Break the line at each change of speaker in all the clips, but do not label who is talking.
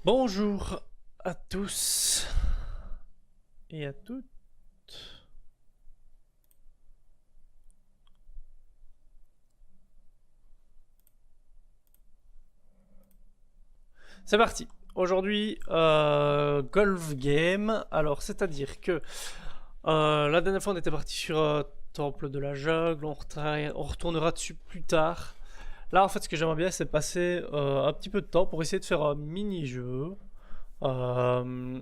Bonjour à tous et à toutes. C'est parti. Aujourd'hui, golf game. Alors, c'est-à-dire que la dernière fois, on était parti sur Temple de la Jungle. On retournera dessus plus tard. Là, en fait, ce que j'aimerais bien, c'est passer un petit peu de temps pour essayer de faire un mini-jeu. Euh,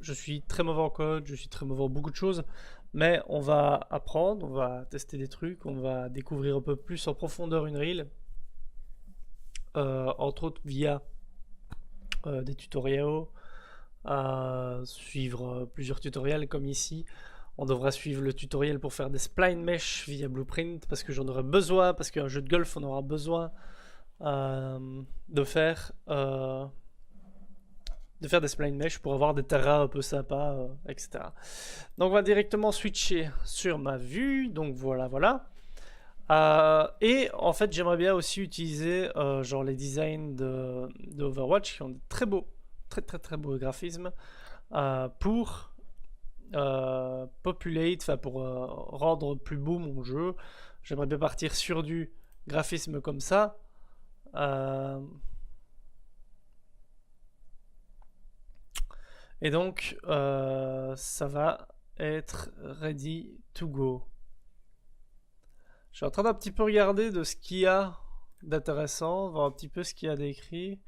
je suis très mauvais en code, je suis très mauvais en beaucoup de choses, mais on va apprendre, on va tester des trucs, on va découvrir un peu plus en profondeur une reel, entre autres via des tutoriels, suivre plusieurs tutoriels comme ici. On devra suivre le tutoriel pour faire des spline mesh via Blueprint parce que j'en aurai besoin, parce qu'un jeu de golf on aura besoin de faire des spline mesh pour avoir des terrains un peu sympas, etc. Donc on va directement switcher sur ma vue. Donc voilà, voilà. Et en fait, j'aimerais bien aussi utiliser genre les designs de Overwatch qui ont de très beaux, très très très beaux graphismes pour populate, enfin pour rendre plus beau mon jeu. J'aimerais bien partir sur du graphisme comme ça. Et donc, ça va être ready to go. Je suis en train d'un petit peu regarder de ce qu'il y a d'intéressant, voir un petit peu ce qu'il y a d'écrit.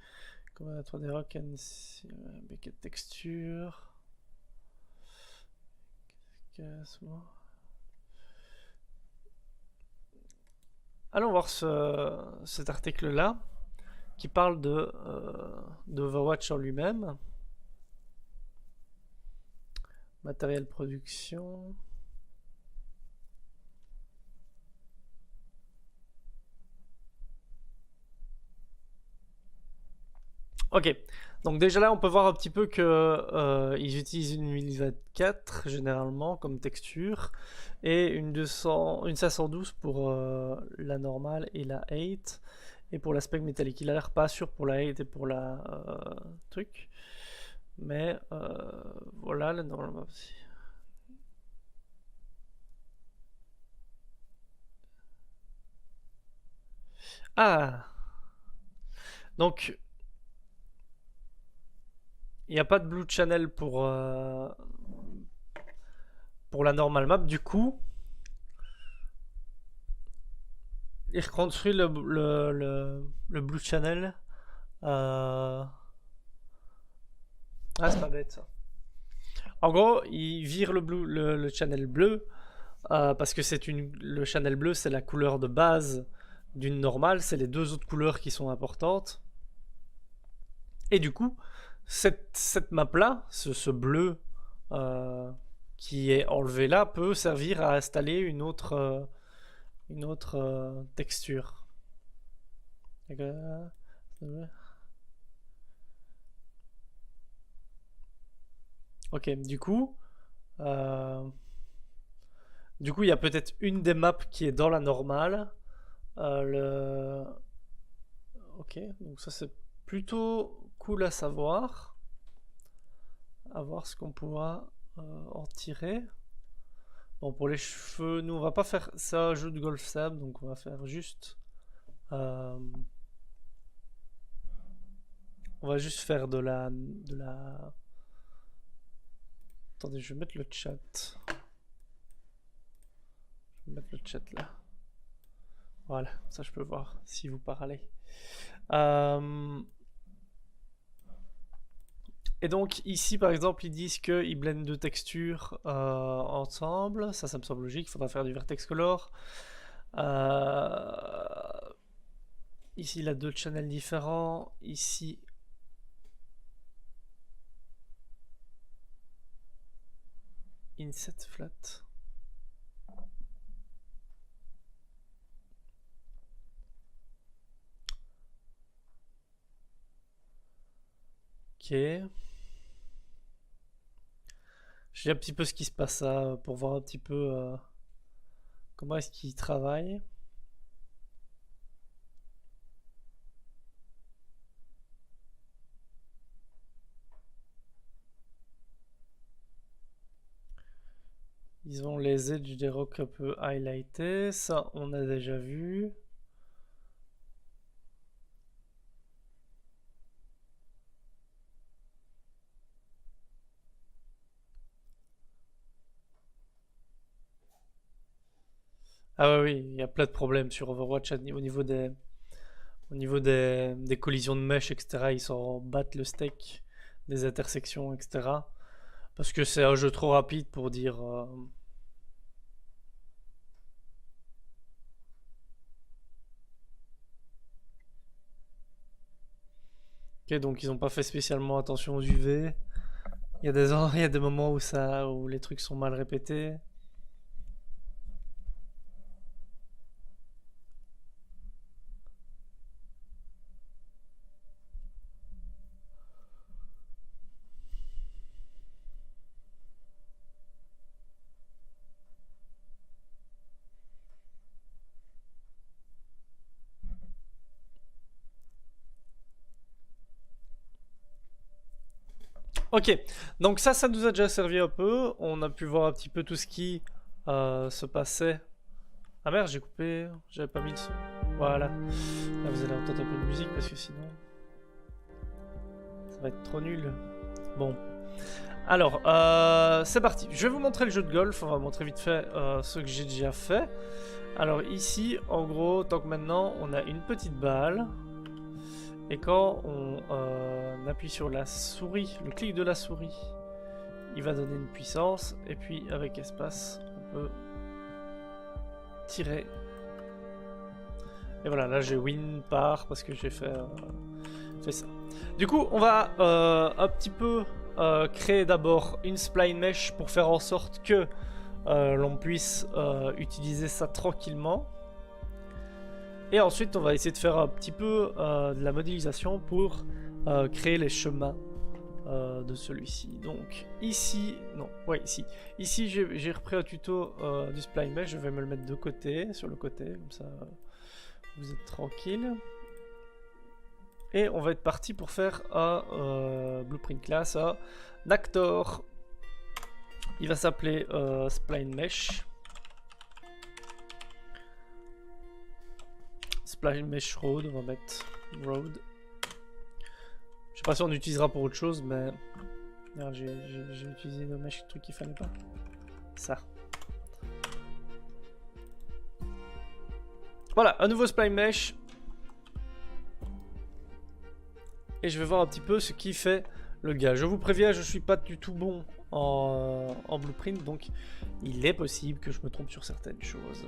Comme la 3D Rock and Bucket Texture. Allons voir cet article-là qui parle de Overwatch en lui-même. Matériel production. Ok, donc déjà là on peut voir un petit peu que ils utilisent une 1024 généralement comme texture et une 512 pour la normale et la 8 et pour l'aspect métallique. Il a l'air pas sûr pour la 8 et pour la truc, mais voilà la normale aussi. Ah, donc il n'y a pas de blue channel pour la normale map. Du coup, il reconstruit le blue channel. Ah, c'est pas bête ça. En gros, il vire le channel bleu parce que le channel bleu, c'est la couleur de base d'une normale. C'est les deux autres couleurs qui sont importantes. Et du coup, cette map-là, ce bleu euh, qui est enlevé là, peut servir à installer une autre texture. Ok, euh, il y a peut-être une des maps qui est dans la normale. Le... Ok, donc ça c'est plutôt cool à savoir. À voir ce qu'on pourra en tirer. Bon, pour les cheveux, nous on va pas faire ça, jeu de golf sable, donc on va faire juste. euh, on va juste faire de la. Attendez, je vais mettre le chat. Je vais mettre le chat là. Voilà, ça je peux voir si vous parlez. Euh, Et donc ici par exemple ils disent qu'ils blendent deux textures ensemble, ça me semble logique, il faudra faire du vertex color. Euh, Ici il a deux channels différents, ici inset flat. Ok. Je sais un petit peu ce qui se passe là pour voir un petit peu comment est-ce qu'il travaille. Ils ont les edges des rocs un peu highlightés. Ça, on a déjà vu. Ah ouais, oui, il y a plein de problèmes sur Overwatch au niveau des collisions de mèches, etc. Ils s'en battent le steak, des intersections, etc. Parce que c'est un jeu trop rapide pour dire... Ok, donc ils n'ont pas fait spécialement attention aux UV. Il y a il y a des moments où les trucs sont mal répétés. Ok, donc ça nous a déjà servi un peu. On a pu voir un petit peu tout ce qui se passait. Ah merde, j'ai coupé, j'avais pas mis le son. Voilà. Là, vous allez entendre un peu de musique parce que sinon, ça va être trop nul. Bon. Alors, c'est parti. Je vais vous montrer le jeu de golf. On va montrer vite fait ce que j'ai déjà fait. Alors ici, en gros, tant que maintenant, on a une petite balle. Et quand on appuie sur la souris, le clic de la souris, il va donner une puissance. Et puis avec espace, on peut tirer. Et voilà, là j'ai win par parce que j'ai fait ça. Du coup, on va un petit peu créer d'abord une spline mesh pour faire en sorte que l'on puisse utiliser ça tranquillement. Et ensuite, on va essayer de faire un petit peu de la modélisation pour créer les chemins de celui-ci. Donc ici, non, ouais ici. Ici, j'ai repris un tuto du spline mesh. Je vais me le mettre de côté, sur le côté, comme ça vous êtes tranquille. Et on va être parti pour faire un blueprint class, un actor. Il va s'appeler spline mesh. Spline mesh road, on va mettre road. Je sais pas si on utilisera pour autre chose, mais j'ai utilisé le mesh truc qu'il fallait pas. Ça. Voilà, un nouveau spline mesh. Et je vais voir un petit peu ce qui fait le gars. Je vous préviens, je suis pas du tout bon en blueprint, donc il est possible que je me trompe sur certaines choses.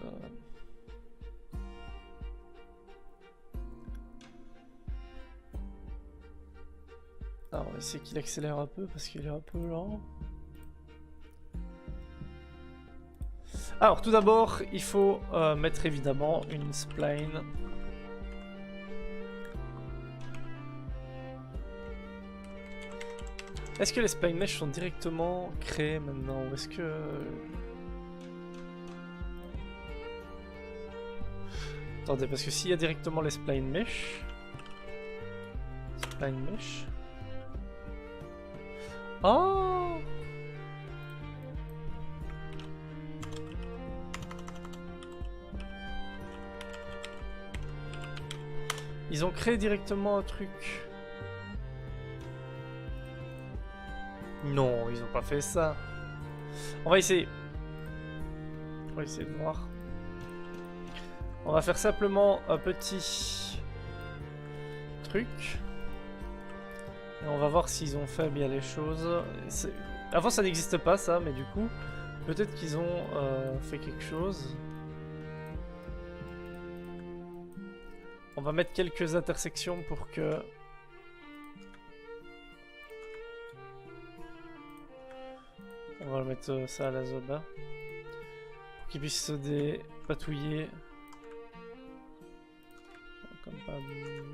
Alors, on va essayer qu'il accélère un peu parce qu'il est un peu lent. Alors, tout d'abord, il faut mettre évidemment une spline. Est-ce que les spline mesh sont directement créés maintenant ou est-ce que... Attendez, parce que s'il y a directement les spline mesh... Spline mesh... Oh! Ils ont créé directement un truc. Non, ils ont pas fait ça. On va essayer. On va essayer de voir. On va faire simplement un petit truc. Et on va voir s'ils ont fait bien les choses. Avant ça n'existe pas ça, mais du coup, peut-être qu'ils ont fait quelque chose. On va mettre quelques intersections pour que... On va mettre ça à la Zoba. Pour qu'ils puissent se dépatouiller. Comme pas mieux.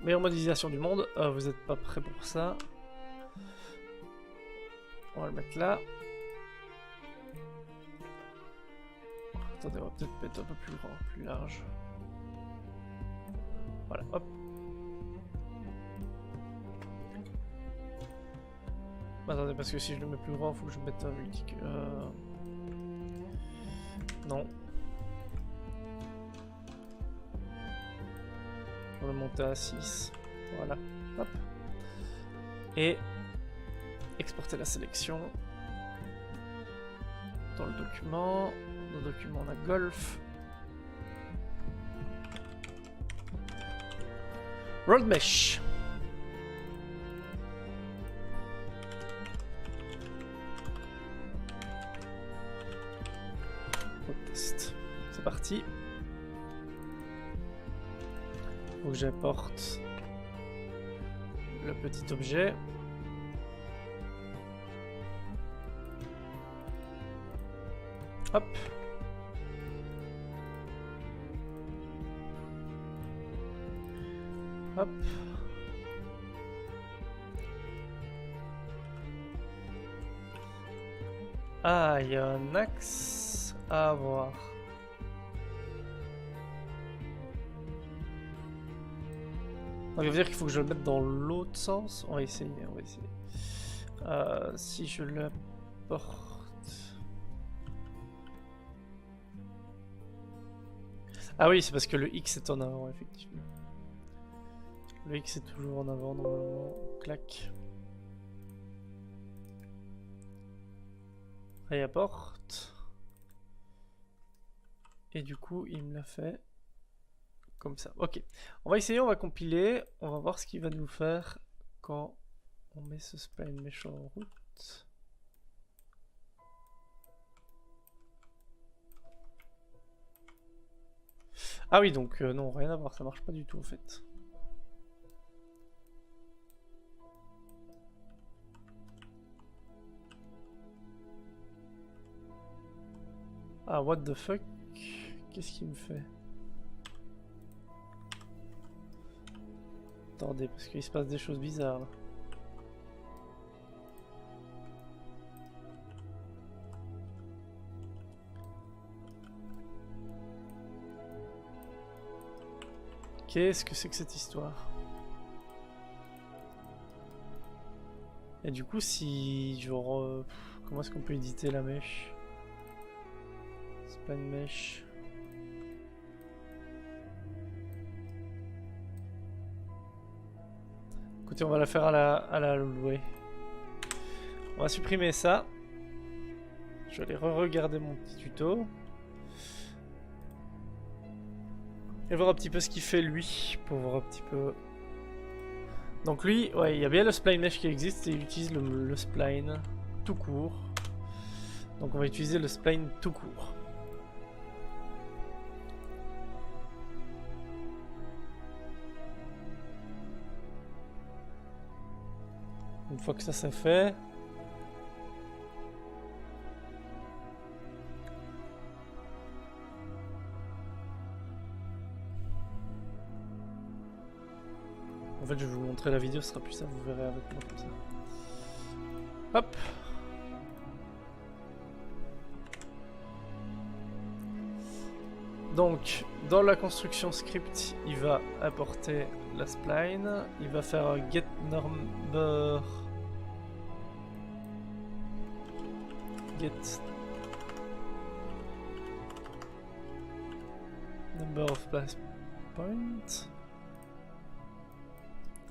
Meilleure modélisation du monde. Vous n'êtes pas prêts pour ça. On va le mettre là. Attendez, on va peut-être mettre un peu plus grand, plus large. Voilà, hop. Attendez, parce que si je le mets plus grand, il faut que je mette un multi... Non. Je vais le monter à 6. Voilà. Hop. Et exporter la sélection. Dans le document. Dans le document, on a golf. Road mesh. Test. C'est parti. Faut que j'apporte le petit objet. Hop. Hop. Ah, il y a un axe à avoir. Donc, ça veut dire qu'il faut que je le mette dans l'autre sens. On va essayer, on va essayer. Si je l'apporte... Ah oui, c'est parce que le X est en avant, effectivement. Le X est toujours en avant, normalement. Clac. Réapporte. Et du coup, il me l'a fait comme ça. Ok. On va essayer, on va compiler. On va voir ce qu'il va nous faire quand on met ce spline mesh en route. Ah oui, donc non, rien à voir, ça marche pas du tout en fait. Ah, what the fuck? Qu'est-ce qu'il me fait? Attendez, parce qu'il se passe des choses bizarres là. Qu'est-ce que c'est que cette histoire? Et du coup, si genre... comment est-ce qu'on peut éditer la mèche? Spline mesh. Écoutez, on va la faire à la louer. On va supprimer ça. Je vais aller re-regarder mon petit tuto. Et voir un petit peu ce qu'il fait lui, pour voir un petit peu... Donc lui, ouais, il y a bien le spline mesh qui existe et il utilise le spline tout court. Donc on va utiliser le spline tout court. Une fois que ça c'est fait... En fait, je vais vous montrer la vidéo, ce sera plus ça, vous verrez avec moi comme ça. Hop. Donc, dans la construction script, il va apporter la spline, il va faire un get number, get number of place point.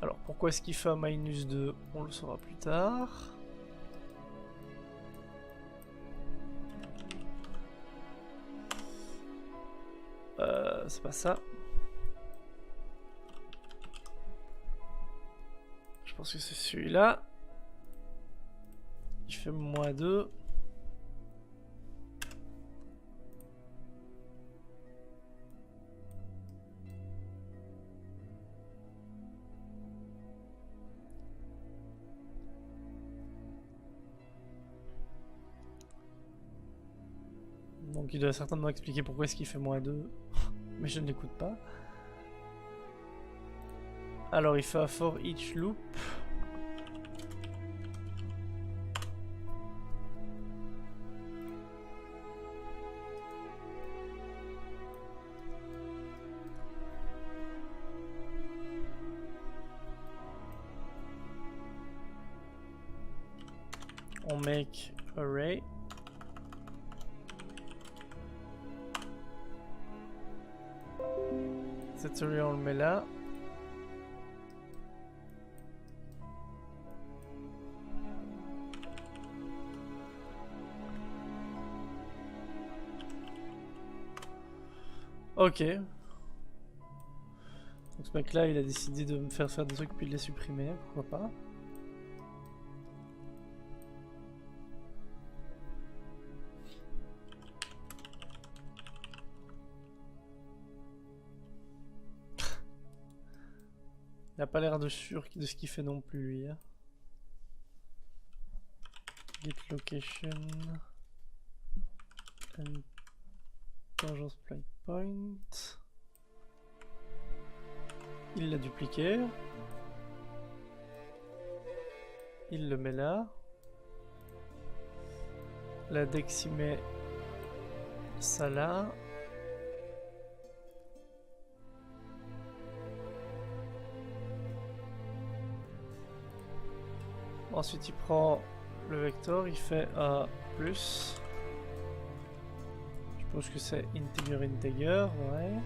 Alors, pourquoi est-ce qu'il fait un -2? On le saura plus tard. C'est pas ça. Je pense que c'est celui-là. Il fait -2. Donc il doit certainement expliquer pourquoi est-ce qu'il fait -2. Mais je ne l'écoute pas. Alors il fait un for each loop. On make array. Cet array on le met là. Ok. Donc ce mec là il a décidé de me faire des trucs puis de les supprimer, pourquoi pas. Il a pas l'air de sûr de ce qu'il fait non plus lui. Hein. Git location and tangence play point. Il l'a dupliqué. Il le met là. L'index il met ça là. Ensuite il prend le vecteur, il fait A+. Je suppose que c'est integer, ouais.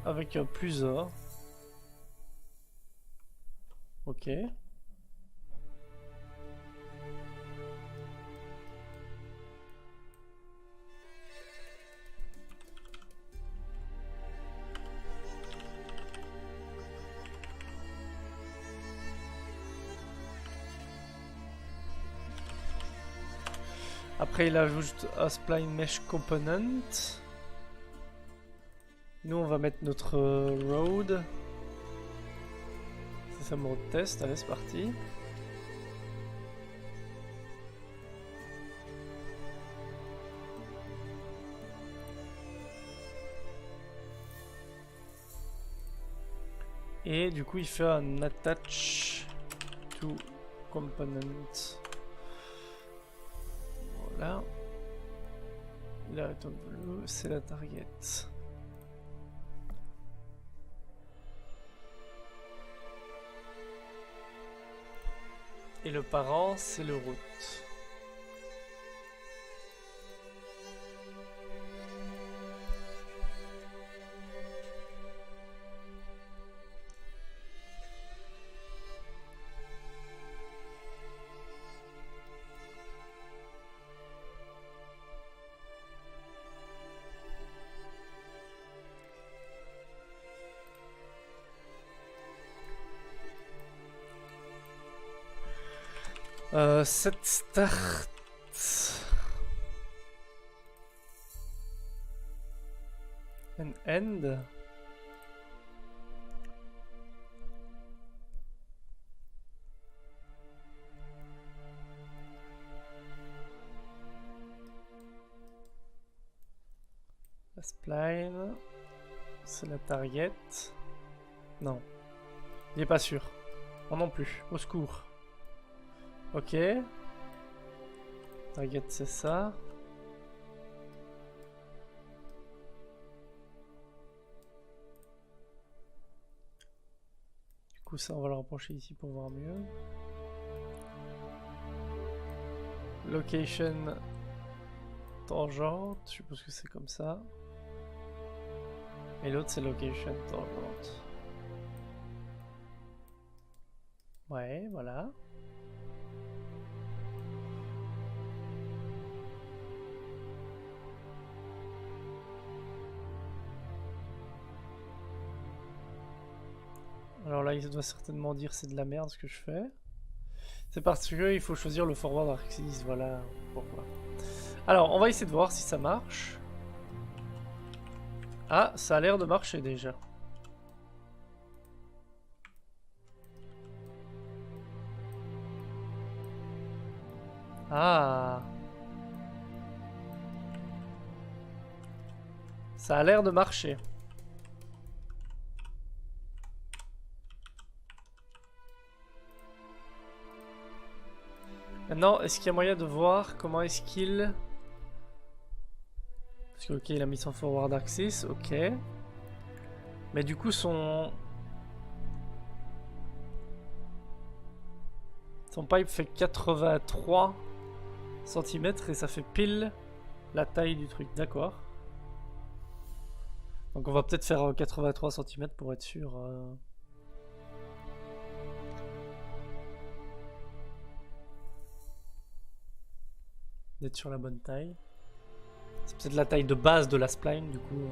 Avec un plus A. Ok. Après il ajoute un spline mesh component. Nous on va mettre notre road. C'est mon test, allez c'est parti. Et du coup il fait un attach to component. Voilà. Là, c'est la target. Et le parent, c'est le route. Set start. And end. La spline. C'est la target. Non. Il n'est pas sûr. Moi non plus. Au secours. Ok. Target c'est ça. Du coup ça on va le rapprocher ici pour voir mieux. Location tangente, je suppose que c'est comme ça. Et l'autre c'est location tangente. Ouais, voilà. Alors là, il doit certainement dire c'est de la merde ce que je fais. C'est parce que il faut choisir le forward axis, voilà pourquoi. Alors, on va essayer de voir si ça marche. Ah, ça a l'air de marcher déjà. Ah. Ça a l'air de marcher. Maintenant, est-ce qu'il y a moyen de voir comment est-ce qu'il... Parce que ok, il a mis son forward axis, ok. Mais du coup, son... Son pipe fait 83 cm et ça fait pile la taille du truc, d'accord. Donc on va peut-être faire 83 cm pour être sûr. D'être sur la bonne taille. C'est peut-être la taille de base de la spline du coup.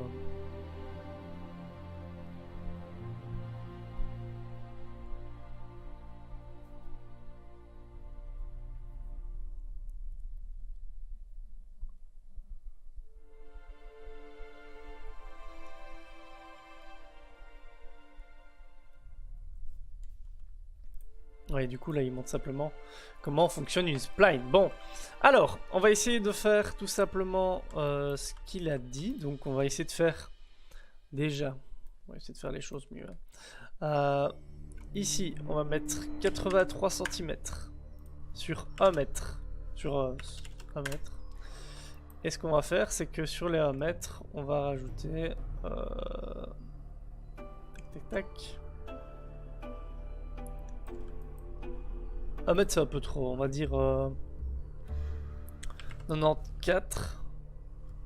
Ouais, du coup là il montre simplement comment fonctionne une spline. Bon, alors on va essayer de faire tout simplement ce qu'il a dit. Donc on va essayer de faire déjà, on va essayer de faire les choses mieux. Ici on va mettre 83 cm sur 1 mètre. Sur 1 mètre. Et ce qu'on va faire c'est que sur les 1 mètre on va rajouter tac tac tac. 1 mètre c'est un peu trop, on va dire 94,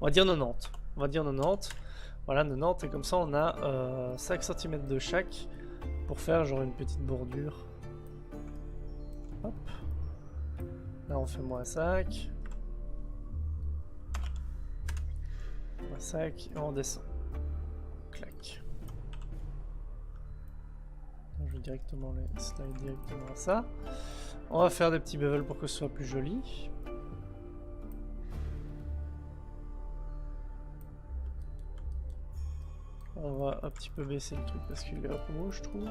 on va dire 90, on va dire 90, voilà 90 et comme ça on a 5 cm de chaque pour faire genre une petite bordure. Hop. Là on fait -5, -5 et on descend, clac. Je vais directement les slide directement à ça. On va faire des petits bevels pour que ce soit plus joli. On va un petit peu baisser le truc parce qu'il est un peu haut, je trouve.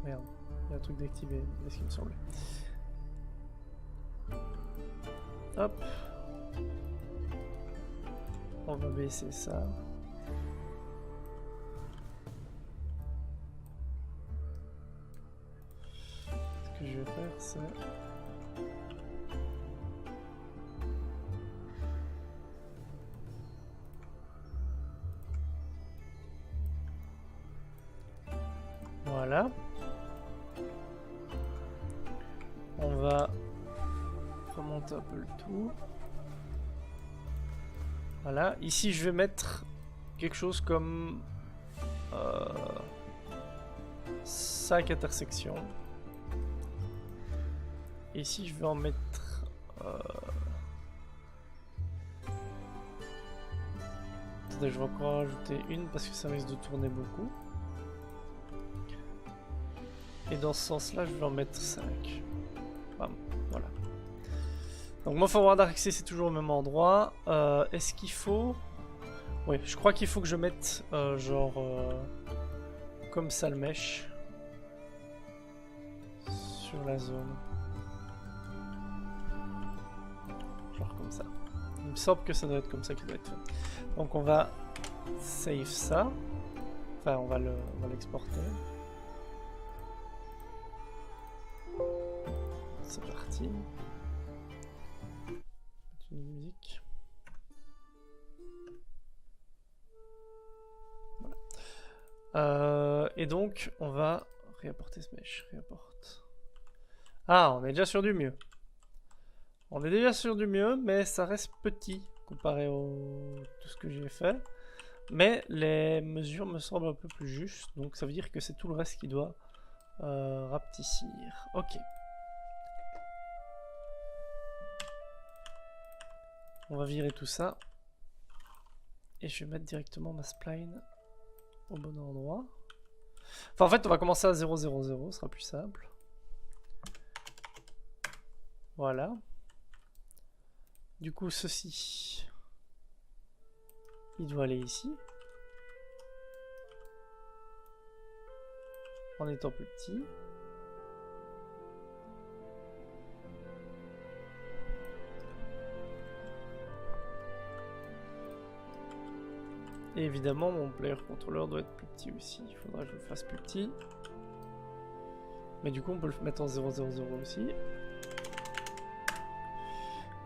Merde, il y a un truc d'activer, c'est ce qu'il me semblait. Hop. On va baisser ça. Ce que je vais faire, c'est... Voilà. On va remonter un peu le tout. Voilà. Ici, je vais mettre quelque chose comme 5 intersections. Et ici, je vais en mettre... Attendez, je vais encore rajouter une parce que ça risque de tourner beaucoup. Et dans ce sens-là, je vais en mettre 5. Bam, voilà. Donc mon forward axé c'est toujours au même endroit. Est-ce qu'il faut... Oui, je crois qu'il faut que je mette genre comme ça le mesh sur la zone. Genre comme ça. Il me semble que ça doit être comme ça qu'il doit être fait. Donc on va save ça. Enfin on va l'exporter. C'est parti. Une musique. Voilà. Et donc, on va réapporter ce mesh. Réapporte. Ah, on est déjà sur du mieux. On est déjà sur du mieux, mais ça reste petit comparé au tout ce que j'ai fait. Mais les mesures me semblent un peu plus justes, donc ça veut dire que c'est tout le reste qui doit rapetissir. Ok. On va virer tout ça. Et je vais mettre directement ma spline au bon endroit. Enfin, en fait, on va commencer à 0, 0, 0. Ce sera plus simple. Voilà. Du coup, ceci, il doit aller ici. En étant plus petit. Et évidemment, mon player controller doit être plus petit aussi. Il faudra que je le fasse plus petit. Mais du coup, on peut le mettre en 0, 0, 0 aussi.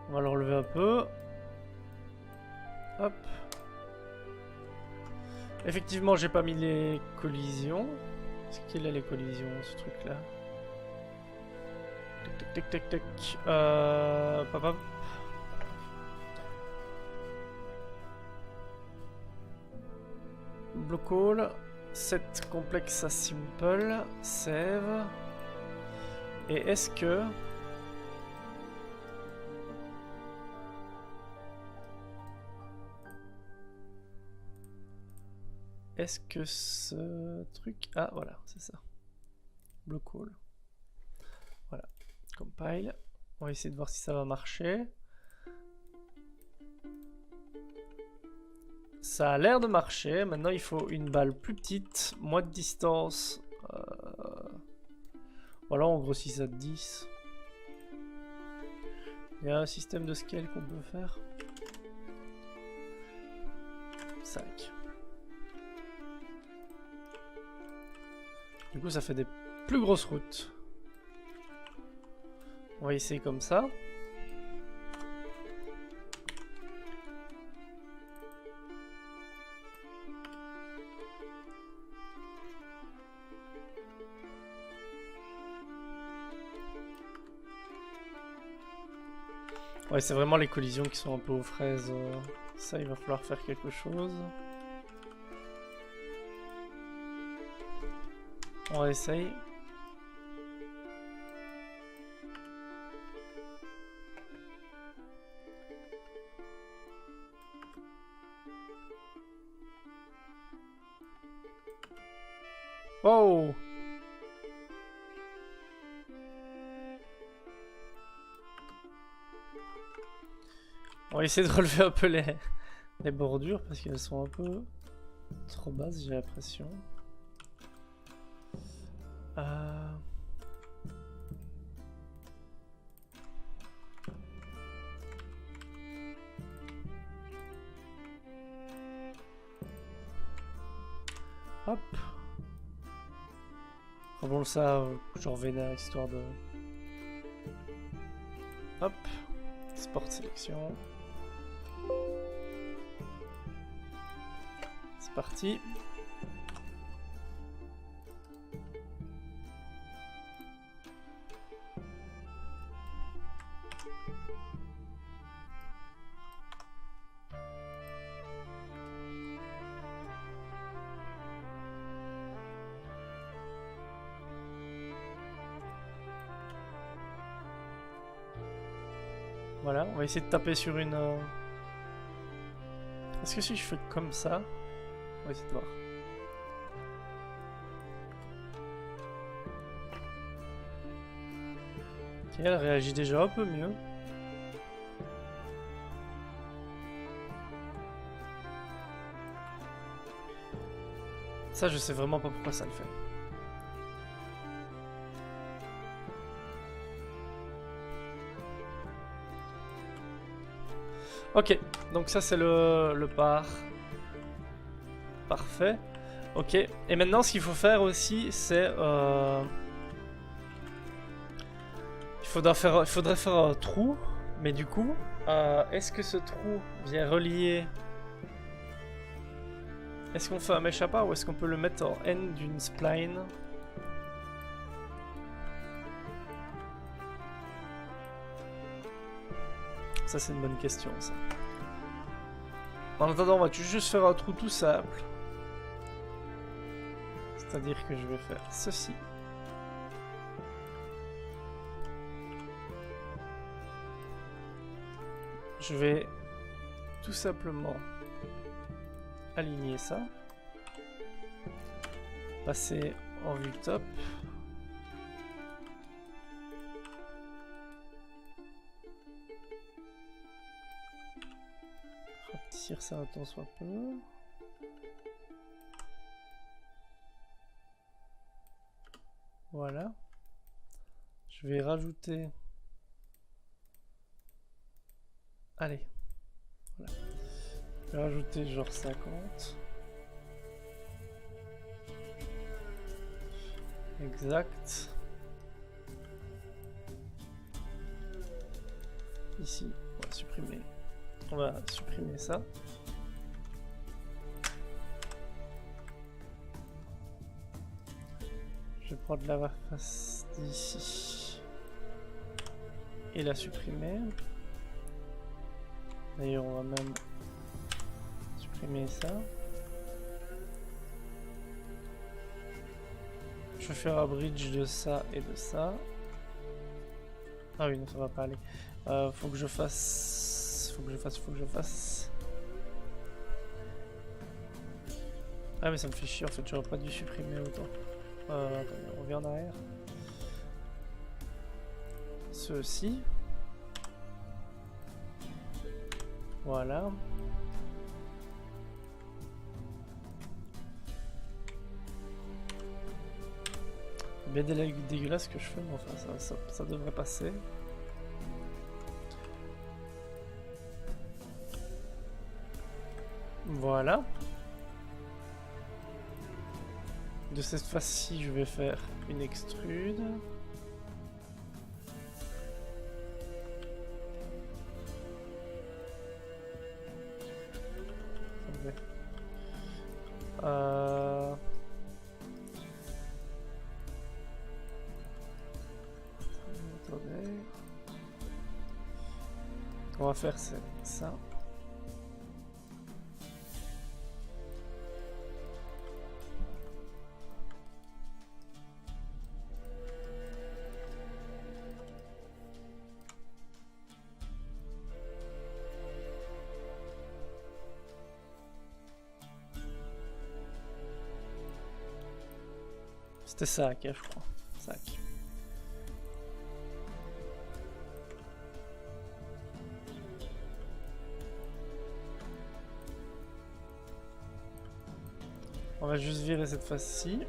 On va le relever un peu. Hop. Effectivement, j'ai pas mis les collisions. Est-ce qu'il a les collisions, ce truc-là? Tac, tac, tac, tac, tac. Papa. Block all. Set complexe à simple. Save. Et est-ce que... Est-ce que ce truc... Ah, voilà, c'est ça. Block all. Voilà. Compile. On va essayer de voir si ça va marcher. Ça a l'air de marcher. Maintenant, il faut une balle plus petite, moins de distance. Voilà, on grossit ça de 10. Il y a un système de scale qu'on peut faire. 5. Du coup, ça fait des plus grosses routes. On va essayer comme ça. Ouais, c'est vraiment les collisions qui sont un peu aux fraises. Ça, il va falloir faire quelque chose. On essaye. Wow! On va essayer de relever un peu les bordures parce qu'elles sont un peu trop basses, j'ai l'impression. Hop. Bon ça, genre vénère histoire de... Hop. Sport sélection. C'est parti. Voilà, on va essayer de taper sur une... Est-ce que si je fais comme ça... On va essayer de voir. Ok, elle réagit déjà un peu mieux. Ça, je sais vraiment pas pourquoi ça le fait. Ok, donc ça c'est le par. Parfait. Ok, et maintenant ce qu'il faut faire aussi c'est... Il faudrait faire un trou, mais du coup, est-ce que ce trou vient relier... Est-ce qu'on fait un mesh à part ou est-ce qu'on peut le mettre en N d'une spline? Ça c'est une bonne question ça. En attendant, on va juste faire un trou tout simple. C'est-à-dire que je vais faire ceci. Je vais tout simplement aligner ça. Passer en vue top. Rapetir ça un tant soit peu. Voilà. Je vais rajouter... Allez. Voilà. Je vais rajouter genre 50. Exact. Ici, on va supprimer. On va supprimer ça. Je vais prendre la face d'ici et la supprimer. D'ailleurs, on va même supprimer ça. Je vais faire un bridge de ça et de ça. Ah oui, non, ça va pas aller. Faut que je fasse. Faut que je fasse. Ah, mais ça me fait chier en fait, j'aurais pas dû supprimer autant. Attendez, on revient en arrière. Ceci. Voilà. Bien dégueulasse que je fais, mais enfin ça devrait passer. Voilà. De cette face-ci, je vais faire une extrude. Attendez. Ce qu'on va faire, c'est ça. C'était sac, je crois. Sac. On va juste virer cette face-ci.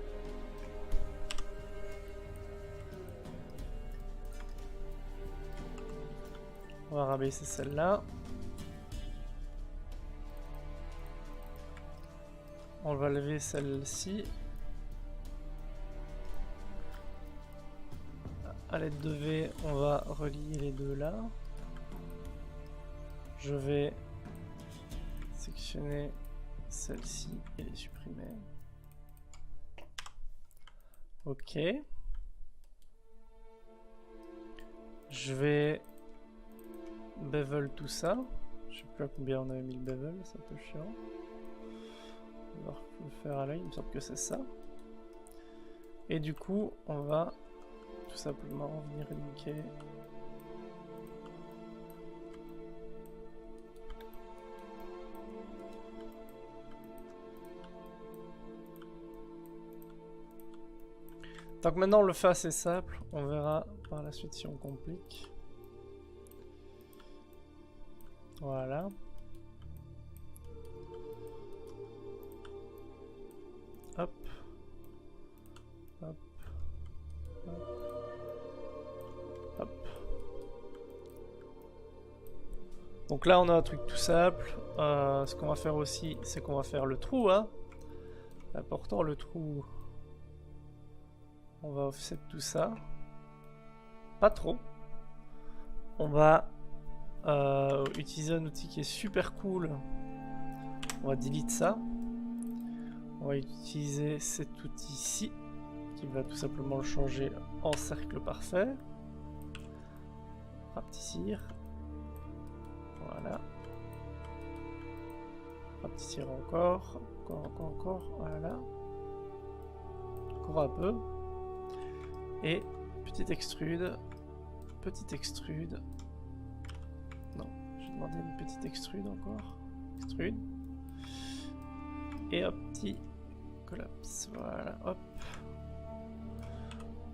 On va rabaisser celle-là. On va lever celle-ci. À l'aide de V, on va relier les deux là. Je vais sectionner celle-ci et les supprimer. Ok. Je vais bevel tout ça. Je sais plus à combien on avait mis le bevel, c'est un peu chiant. On va le faire à l'œil, il me semble que c'est ça. Et du coup, on va tout simplement venir linker. Donc maintenant on le fait assez simple, on verra par la suite si on complique. Voilà. Hop. Hop. Hop. Hop. Donc là on a un truc tout simple. Ce qu'on va faire aussi, c'est qu'on va faire le trou. Hein. Important le trou. On va offset tout ça. Pas trop. On va utiliser un outil qui est super cool. On va delete ça. On va utiliser cet outil-ci qui va tout simplement le changer en cercle parfait. Rapetissir. Voilà. Rapetissir encore. Encore. Voilà. Encore un peu. Et petite extrude. Non, j'ai demandé une petite extrude encore. Extrude. Et un petit collapse. Voilà, hop.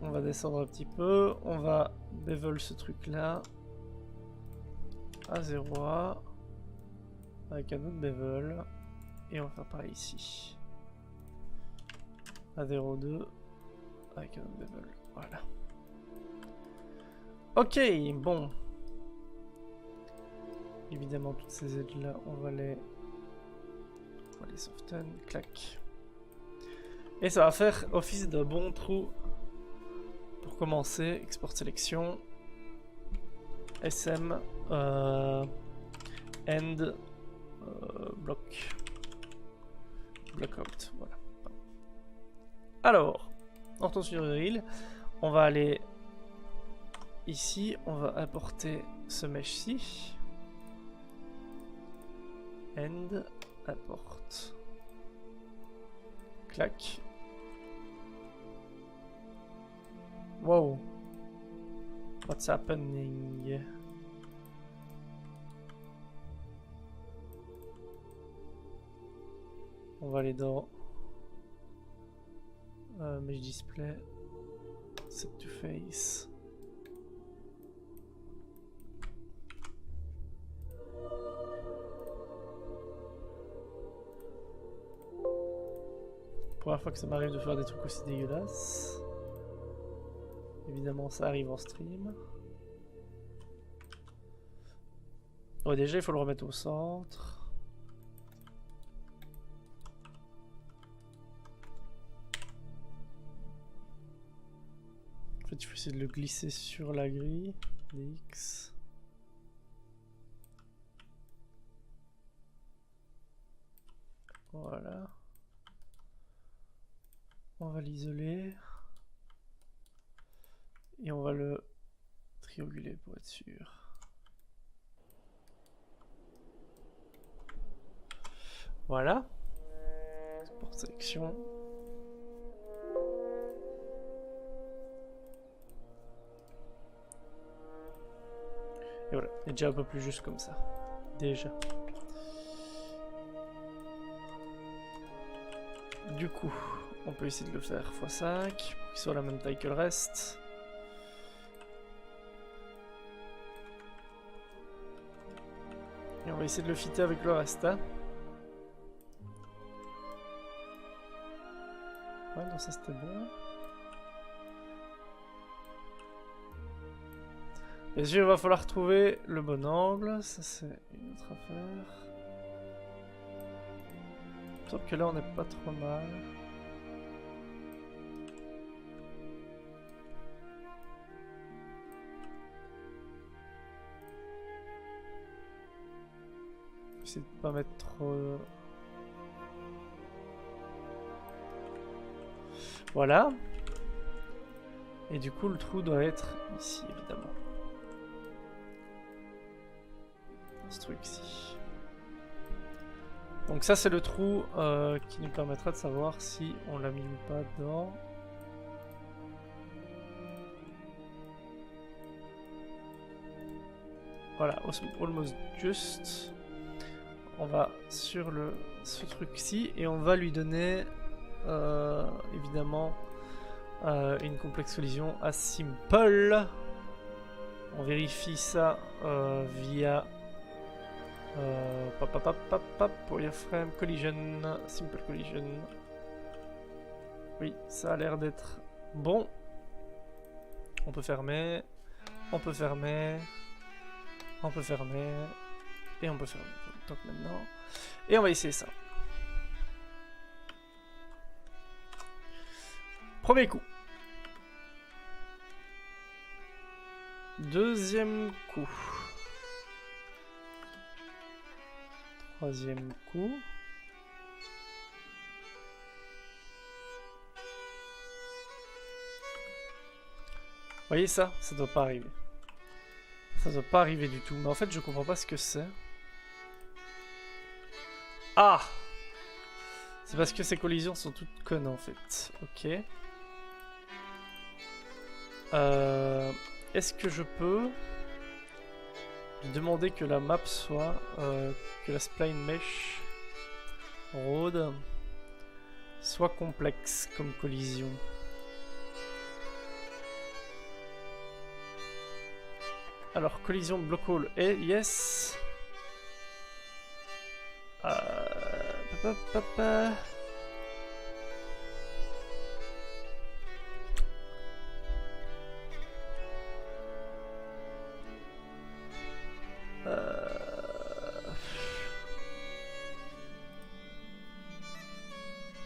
On va descendre un petit peu. On va bevel ce truc là à 0A avec un autre bevel. Et on va faire pareil ici. À 0,2 avec un autre bevel. Voilà. Ok, bon. Évidemment, toutes ces aides là, on va les soften, clac. Et ça va faire office de bon trou. Pour commencer, export sélection, SM, end, block out, voilà. Alors, On retourne sur l'île. On va aller ici. On va importer ce mesh-ci. End. Import. Clac. Wow. What's happening? On va aller dans Mesh Display, Set to Face. Première fois que ça m'arrive de faire des trucs aussi dégueulasses. Évidemment, ça arrive en stream. Bon, déjà, il faut le remettre au centre. En fait, il faut essayer de le glisser sur la grille. DX. Voilà. On va l'isoler. Et on va le trianguler pour être sûr. Voilà. Export sélection. Et voilà, il est déjà un peu plus juste comme ça. Déjà. Du coup, on peut essayer de le faire x5 pour qu'il soit la même taille que le reste. Et on va essayer de le fitter avec le reste. Hein. Ouais, non, ça c'était bon. Bien sûr, il va falloir trouver le bon angle. Ça, c'est une autre affaire. Sauf que là, on n'est pas trop mal. Essayer de pas mettre trop... Voilà. Et du coup, le trou doit être ici, évidemment. Ce truc-ci. Donc ça, c'est le trou qui nous permettra de savoir si on l'a mis ou pas dedans. Voilà, almost just. On va sur ce truc-ci et on va lui donner évidemment une complexe collision à simple. On vérifie ça via wireframe collision, simple collision. Oui, ça a l'air d'être bon. On peut fermer, on peut fermer, on peut fermer et on peut fermer. Donc maintenant, et on va essayer ça. Premier coup. Deuxième coup. Troisième coup. Vous voyez ça? Ça doit pas arriver. Ça doit pas arriver du tout. Mais en fait, je comprends pas ce que c'est. Ah! C'est parce que ces collisions sont toutes connes en fait. Ok. Est-ce que je peux demander que la map soit que la spline mesh road soit complexe comme collision? Alors collision block hole et yes.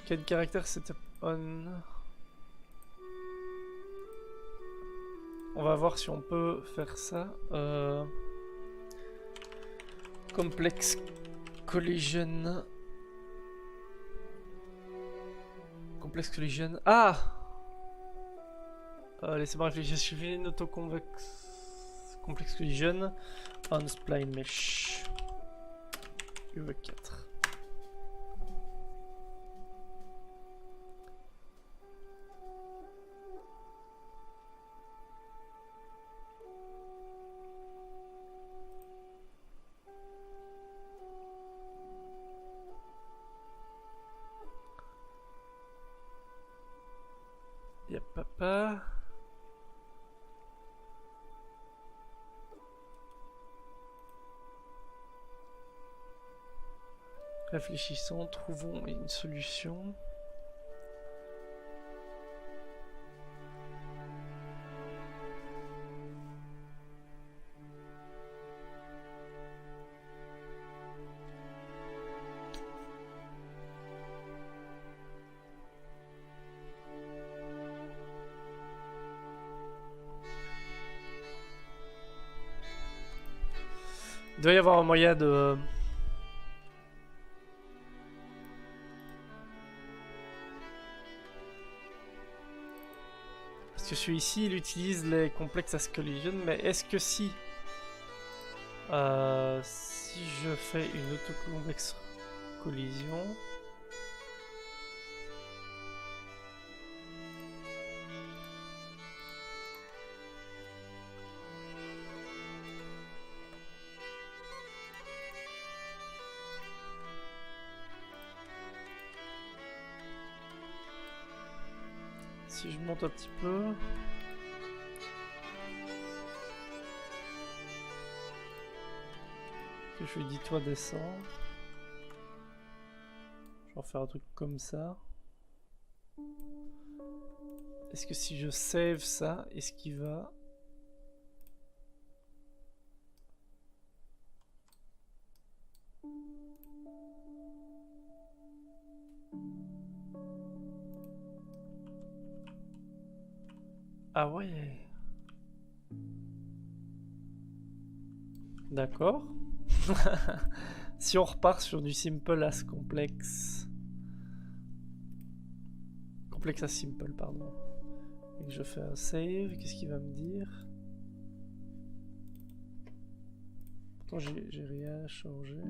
Quel caractère setup on? On va voir si on peut faire ça. Complex collision. Complex collision. Ah! Laissez-moi réfléchir. Je fais une autoconvex complex collision on spline mesh. UE4. Y'a papa. Réfléchissons, trouvons une solution. Il doit y avoir un moyen de... Parce que celui-ci, il utilise les complexes as collision, mais est-ce que si... si je fais une autocomplexe collision... Si je monte un petit peu... Que je lui dis toi descends. Je vais en faire un truc comme ça. Est-ce que si je save ça, est-ce qu'il va... Ah ouais. D'accord. Si on repart sur du simple as complexe. Complexe as simple, pardon. Et que je fais un save, qu'est-ce qu'il va me dire? Pourtant j'ai rien changé.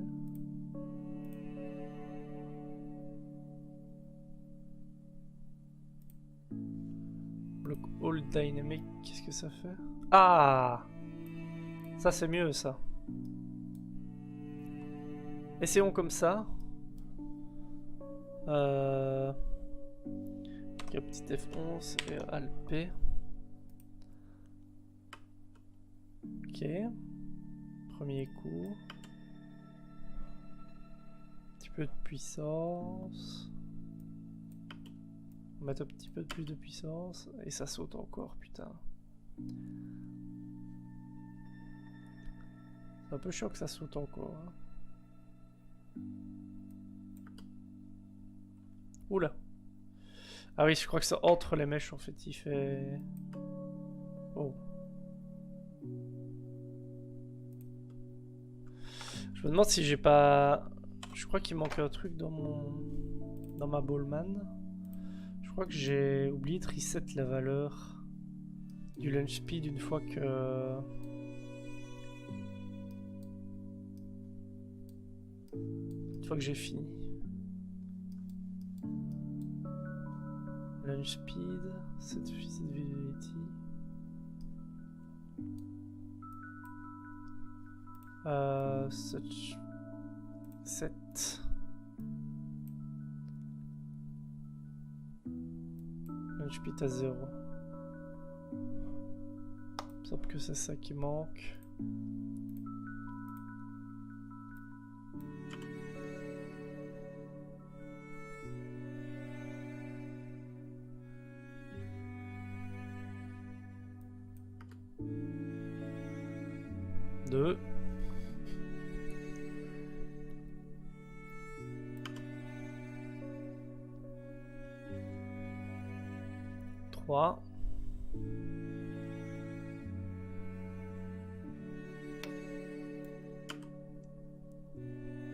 Block all dynamic, qu'est-ce que ça fait? Ah! Ça c'est mieux ça. Essayons comme ça. Ok, petit F11 et Alt P. Ok. Premier coup. Un petit peu de puissance. On va mettre un petit peu plus de puissance. Et ça saute encore, putain. C'est un peu chiant que ça saute encore. Hein. Oula. Ah oui, je crois que c'est entre les mèches en fait. Il fait... Oh. Je me demande si j'ai pas... Je crois qu'il manque un truc dans ma Ballman. Je crois que j'ai oublié de reset la valeur du launch speed une fois que... Une fois que j'ai fini. Launch speed, set visibility. 7. Launch speed à 0. Il me semble que c'est ça qui manque. Deux. 3.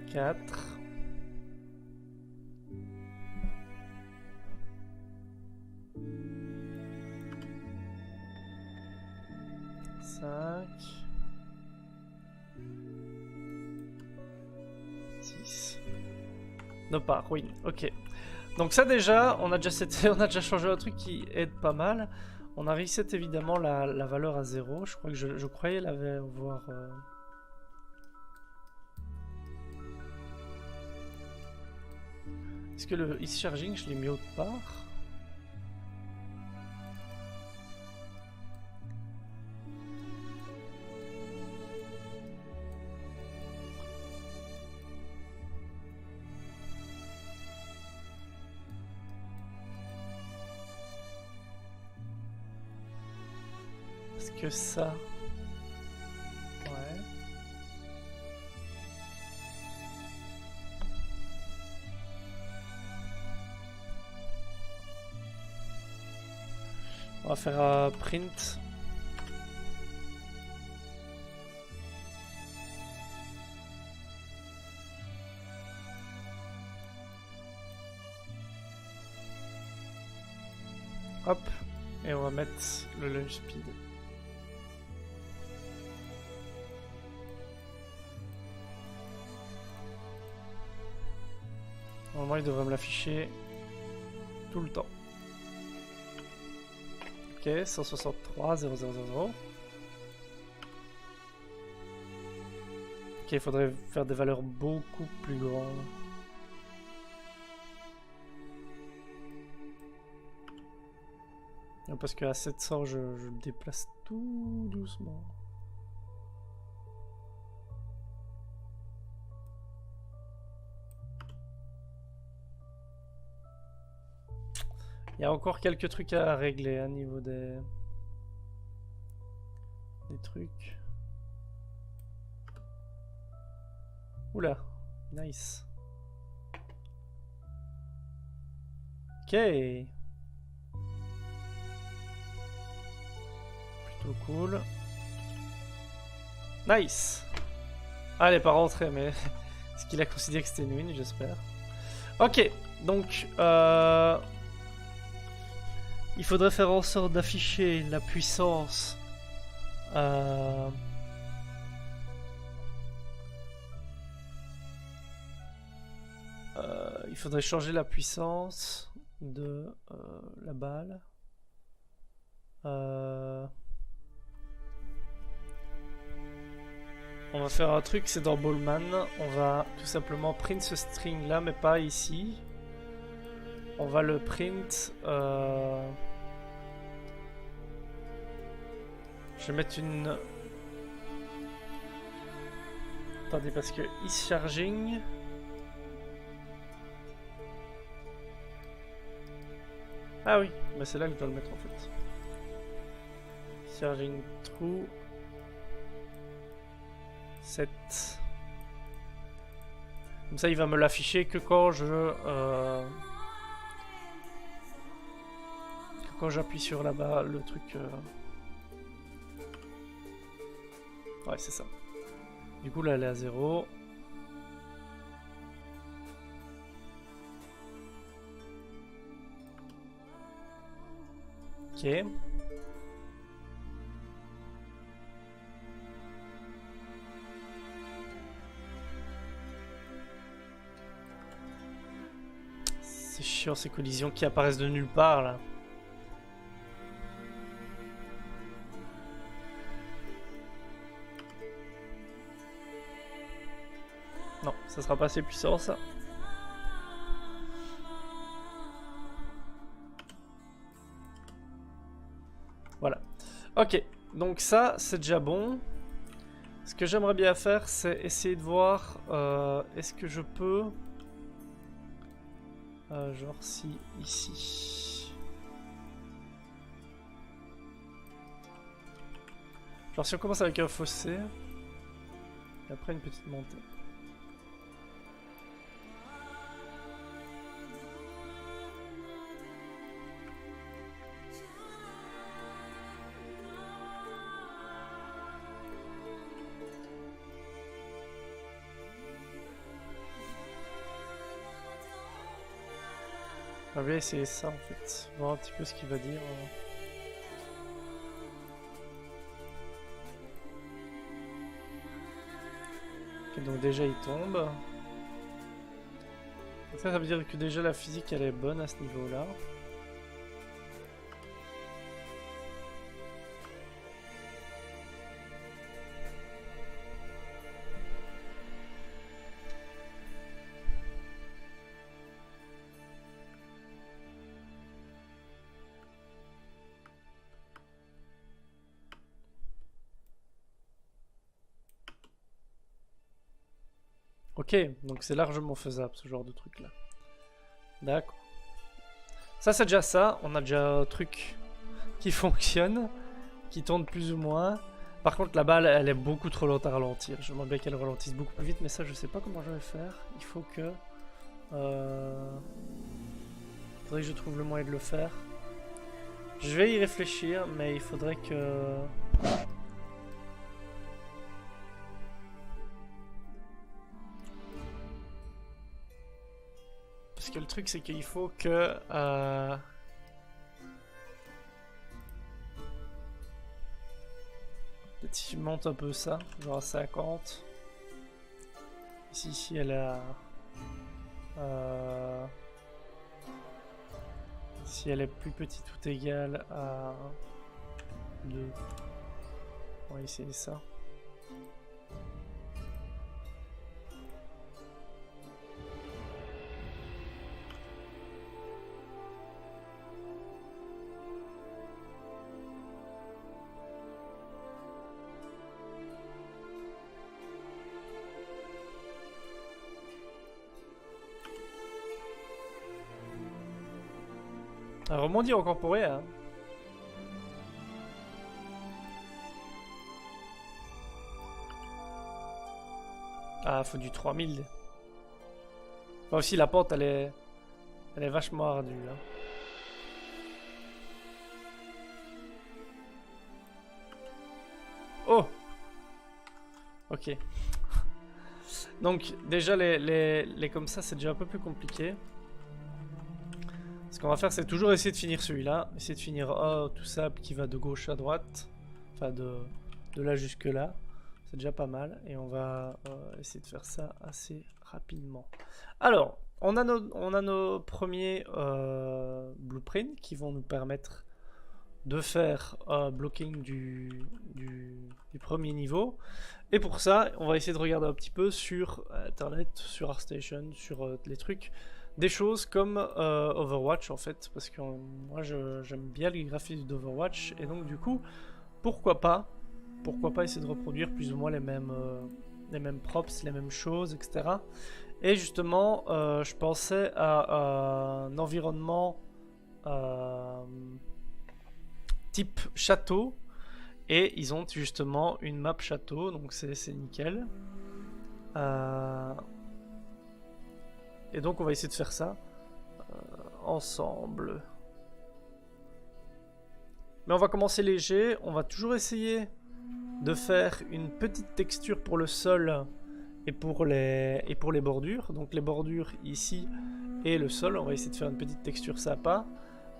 4. 5. 5. 6. No part, oui, ok. Donc ça déjà, on a déjà changé un truc qui aide pas mal. On a reset évidemment la valeur à 0. Je crois que je croyais l'avait voir. Est-ce que le easy charging, je l'ai mis autre part? Est-ce que ça... Ouais. On va faire un print. Hop. Et on va mettre le launch speed. Normalement, il devrait me l'afficher tout le temps. Ok, 163, 000. Ok, il faudrait faire des valeurs beaucoup plus grandes. Non, parce qu'à 700, je le déplace tout doucement. Il y a encore quelques trucs à régler à niveau des trucs. Oula, nice. Ok. Plutôt cool. Nice. Ah, elle est pas rentrée, mais est-ce qu'il a considéré que c'était une win, j'espère. Ok, donc il faudrait faire en sorte d'afficher la puissance il faudrait changer la puissance de la balle. On va faire un truc, c'est dans Ballman. On va tout simplement print ce string là, mais pas ici. On va le print. Je vais mettre une. Attendez, parce que is charging. Ah oui, bah c'est là que je dois le mettre en fait. Charging true. 7. Comme ça, il va me l'afficher que quand quand j'appuie sur là-bas le truc. Ouais, c'est ça. Du coup, là, elle est à 0. Ok. C'est chiant ces collisions qui apparaissent de nulle part là. Non, ça sera pas assez puissant ça. Voilà. Ok, donc ça c'est déjà bon. Ce que j'aimerais bien faire, c'est essayer de voir est-ce que je peux... genre si ici... Genre si on commence avec un fossé, et après une petite montée. On va essayer ça en fait, voir un petit peu ce qu'il va dire. Et donc déjà il tombe. Ça veut dire que déjà la physique elle est bonne à ce niveau-là. Ok, donc c'est largement faisable ce genre de truc là. D'accord. Ça c'est déjà ça, on a déjà un truc qui fonctionne, qui tourne plus ou moins. Par contre la balle elle est beaucoup trop lente à ralentir. J'aimerais bien qu'elle ralentisse beaucoup plus vite, mais ça je sais pas comment je vais faire. Il faut que... faudrait que je trouve le moyen de le faire. Je vais y réfléchir, mais il faudrait que... Parce que le truc c'est qu'il faut que... Peut-être si je monte un peu ça, genre à 50. Ici elle est à... si elle est plus petite ou égale à 2. On va essayer ça. Un rebondir encore pour rien. Hein. Ah, faut du 3000. Enfin, aussi, la pente, elle est vachement ardue. Hein. Oh! Ok. Donc, déjà, les comme ça, c'est déjà un peu plus compliqué. Ce qu'on va faire, c'est toujours essayer de finir celui-là. Essayer de finir tout ça qui va de gauche à droite. Enfin, de là jusque là. C'est déjà pas mal. Et on va essayer de faire ça assez rapidement. Alors, on a nos premiers blueprints qui vont nous permettre de faire blocking du premier niveau. Et pour ça, on va essayer de regarder un petit peu sur Internet, sur ArtStation, sur les trucs. Des choses comme Overwatch en fait, parce que moi j'aime bien les graphismes d'Overwatch, et donc du coup, pourquoi pas essayer de reproduire plus ou moins les mêmes props, les mêmes choses, etc. Et justement, je pensais à un environnement type château, et ils ont justement une map château, donc c'est nickel. Et donc on va essayer de faire ça ensemble. Mais on va commencer léger. On va toujours essayer de faire une petite texture pour le sol et pour les bordures. Donc les bordures ici et le sol. On va essayer de faire une petite texture sympa.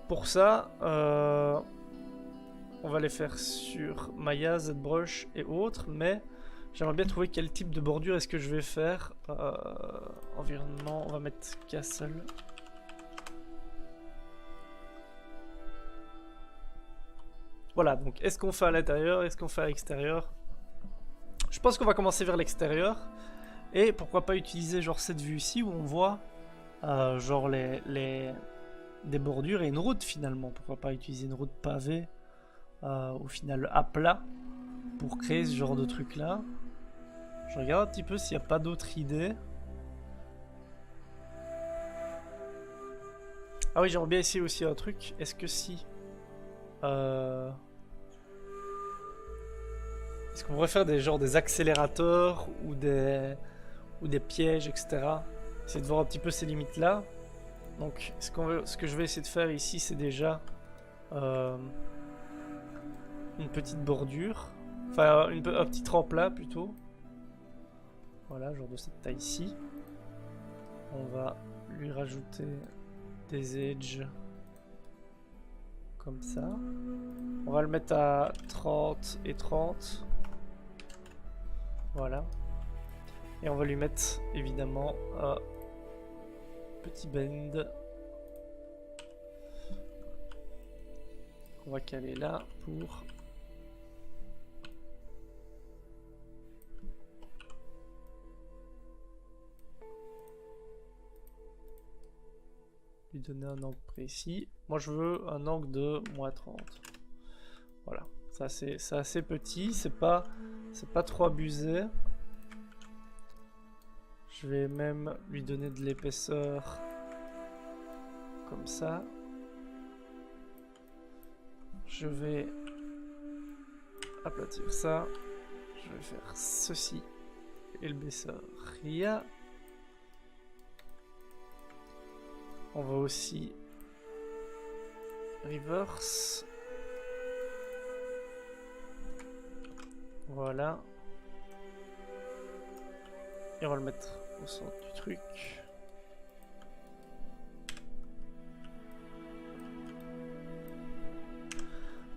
Pour ça, on va les faire sur Maya, ZBrush et autres. Mais j'aimerais bien trouver quel type de bordure est-ce que je vais faire. Environnement, on va mettre Castle. Voilà, donc est-ce qu'on fait à l'intérieur, est-ce qu'on fait à l'extérieur? Je pense qu'on va commencer vers l'extérieur. Et pourquoi pas utiliser genre cette vue ici où on voit genre des bordures et une route finalement. Pourquoi pas utiliser une route pavée au final à plat pour créer ce genre de truc là. Je regarde un petit peu s'il n'y a pas d'autres idées. Ah oui, j'aimerais bien essayer aussi un truc. Est-ce que si... Est-ce qu'on pourrait faire des accélérateurs ou des pièges, etc. Essayer de voir un petit peu ces limites là. Donc ce que je vais essayer de faire ici, c'est déjà une petite bordure. Enfin un petit tremplin plutôt. Voilà, genre de cette taille ici. On va lui rajouter des edges comme ça. On va le mettre à 30 et 30. Voilà. Et on va lui mettre évidemment un petit bend. On va caler là pour lui donner un angle précis. Moi je veux un angle de -30. Voilà, ça c'est assez petit, c'est pas trop abusé. Je vais même lui donner de l'épaisseur comme ça. Je vais aplatir ça. Je vais faire ceci et le baisseur RIA. On va aussi reverse. Voilà. Et on va le mettre au centre du truc.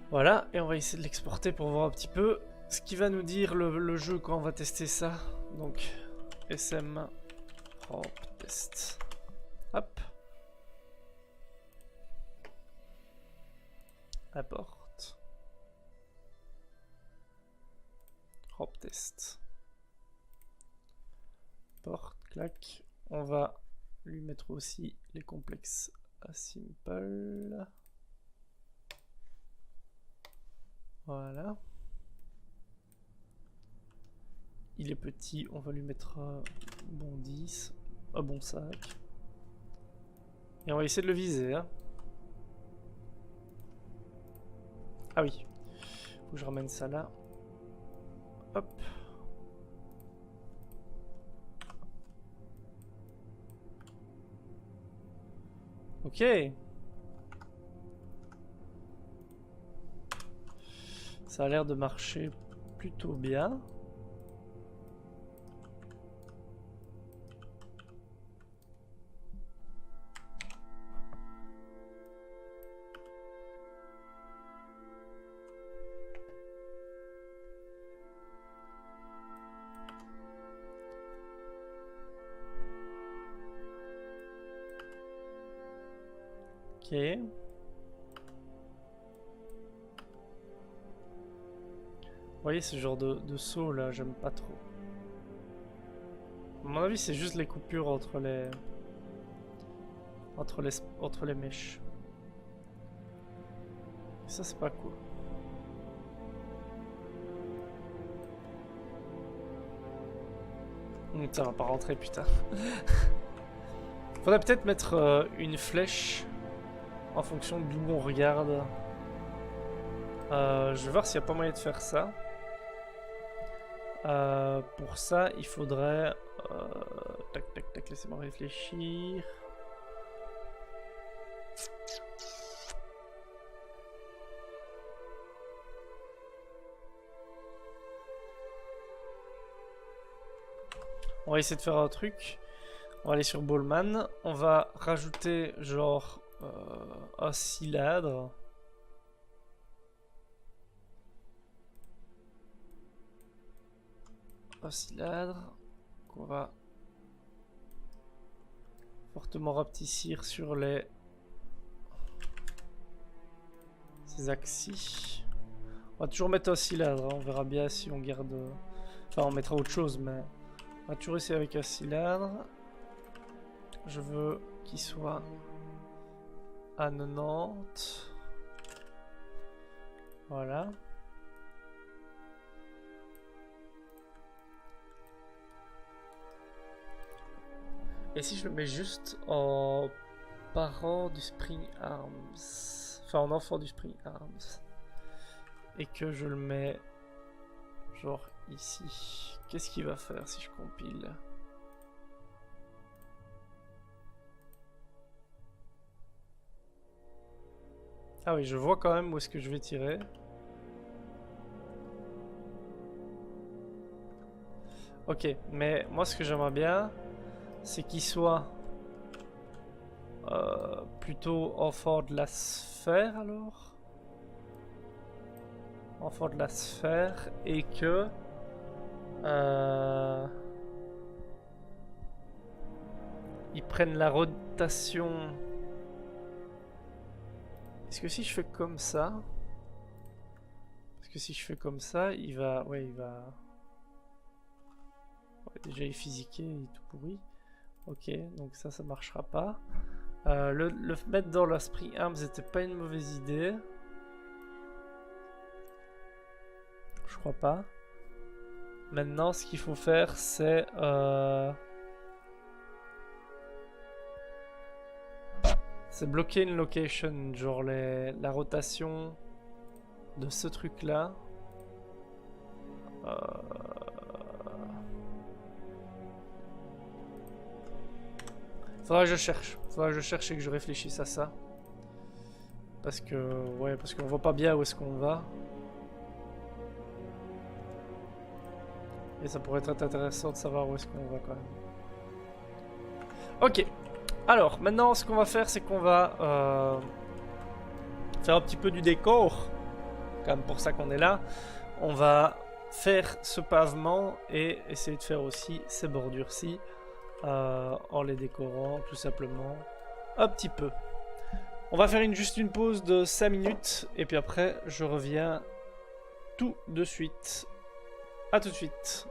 Voilà, et on va essayer de l'exporter pour voir un petit peu ce qui va nous dire le jeu quand on va tester ça. Donc, SM ramp test. Hop. Import. Ramp test. Import, clac. On va lui mettre aussi les complexes à simple. Voilà. Il est petit, on va lui mettre un bon 10, un bon 5. Et on va essayer de le viser. Hein. Ah oui, faut que je ramène ça là. Hop. Ok. Ça a l'air de marcher plutôt bien. Ok. Vous voyez ce genre de saut là, j'aime pas trop. À mon avis, c'est juste les coupures entre les mèches. Et ça, c'est pas cool. Ça va pas rentrer, putain. Faudrait peut-être mettre une flèche en fonction d'où on regarde. Je vais voir s'il n'y a pas moyen de faire ça. Pour ça, il faudrait... tac, tac, tac, laissez-moi réfléchir. On va essayer de faire un truc. On va aller sur Ballman. On va rajouter genre un cylindre. Un cylindre qu'on va fortement rapetissir sur ces axes. On va toujours mettre un cylindre, hein. On verra bien si on garde... Enfin, on mettra autre chose, mais on va toujours essayer avec un cylindre. Je veux qu'il soit à 90. Voilà. Et si je le mets juste en parent du Spring Arms, enfin en enfant du Spring Arms, et que je le mets genre ici, qu'est-ce qu'il va faire si je compile? Ah oui, je vois quand même où est-ce que je vais tirer. Ok, mais moi ce que j'aimerais bien, c'est qu'il soit plutôt enfant de la sphère alors. Enfant de la sphère et que ils prennent la rotation. Est-ce que si je fais comme ça... Parce que si je fais comme ça, il va... Ouais, il va... Ouais, déjà, il est physiqué, il est tout pourri. Ok, donc ça marchera pas. Le mettre dans la Spring Arms c'était pas une mauvaise idée. Je crois pas. Maintenant, ce qu'il faut faire, c'est... c'est bloquer une location, genre la rotation de ce truc-là. Faudra que je cherche. Faudra que je cherche et que je réfléchisse à ça. Parce que... Ouais, parce qu'on voit pas bien où est-ce qu'on va. Et ça pourrait être intéressant de savoir où est-ce qu'on va quand même. Ok. Alors, maintenant, ce qu'on va faire, c'est qu'on va faire un petit peu du décor. Quand même pour ça qu'on est là. On va faire ce pavement et essayer de faire aussi ces bordures-ci. En les décorant tout simplement un petit peu. On va faire juste une pause de 5 minutes et puis après je reviens tout de suite. A tout de suite.